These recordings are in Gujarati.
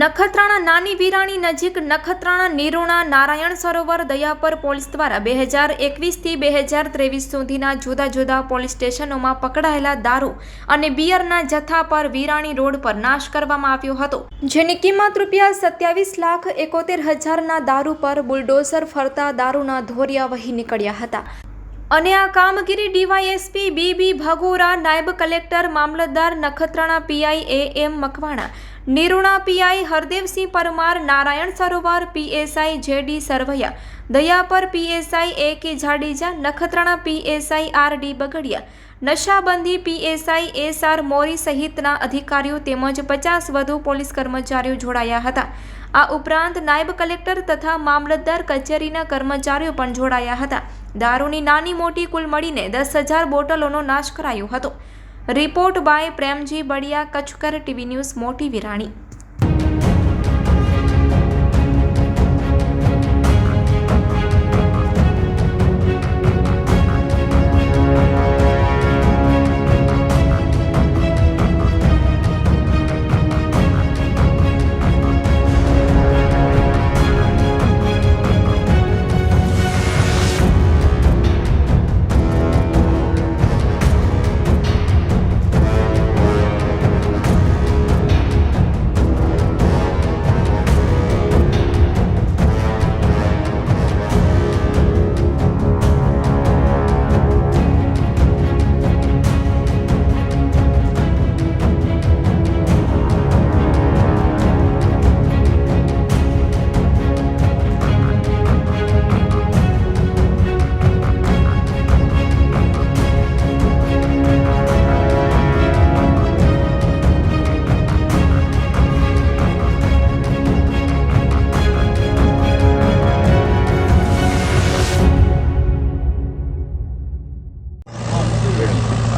નખત્રાણા નાની વિરાણી નજીક નખત્રાણા નિરોણા નારાયણ સરોવર દયાપર પોલીસ દ્વારા 2021થી 2023 સુધીના જુદા જુદા પોલીસ સ્ટેશનોમાં પકડાયેલા દારૂ અને બિયરના જથ્થા પર વિરાણી રોડ પર નાશ કરવામાં આવ્યો હતો, જેની કિંમત ₹27,71,000ના દારૂ પર બુલડોઝર ફરતા દારૂના ધોરિયા વહી નીકળ્યા હતા અને આ કામગીરી ડીવાયએસપી બી ભગોરા, નાયબ કલેક્ટર મામલતદાર Nakhatrana PI AM Makwana, Nirona PI Hardevsinh Parmar, Narayan Sarovar PSI JD Sarvaiya, Dayapar PSI AK Jadeja, Nakhatrana PSI RD Bagadiya, નશાબંધી પીએસઆઈ SR મોરી સહિતના અધિકારીઓ તેમજ 50 વધુ પોલીસ કર્મચારીઓ જોડાયા હતા। આ ઉપરાંત નાયબ કલેક્ટર તથા મામલતદાર કચેરીના કર્મચારીઓ પણ જોડાયા હતા। દારૂની નાની મોટી કુલ મળીને 10,000 બોટલોનો નાશ કરાયો હતો। Report by Premji Badiya, Kutchkar TV news, Moti Virani.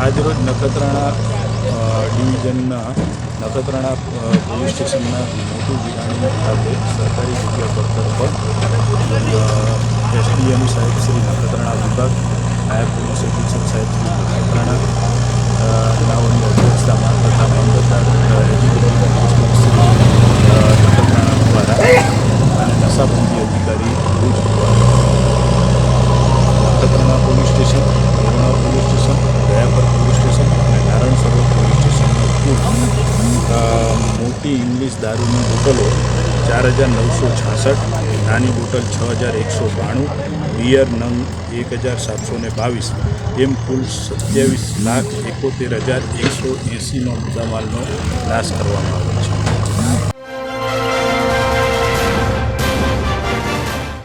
આજરોજ નખત્રાણા ડિવિઝનના નખત્રાણા પોલીસ સ્ટેશનના મોટી વિરાણી ખાતે સરકારી જગ્યા પર SDM સાહેબ શ્રી નખત્રાણા વિભાગ, નાયબ પોલીસ અધિક્ષક સાહેબ શ્રી નખત્રાણા નાઓની અધ્યક્ષતામાં તથા મામલતદાર નખત્રાણા દ્વારા અને નશાબંધી અધિકારી Bhuj Nakhatrana police station, Nirona police station, Dayapar police station અને નારાયણ સરોવર પોલીસ સ્ટેશનની કુલ મોટી ઇંગ્લિશ દારૂની બોટલો 4,966, નાની બોટલ 6,192, બિયર નંગ 1,722 એમ કુલ 27,71,180નો મુદ્દામાલનો નાશ કરવામાં આવ્યો છે।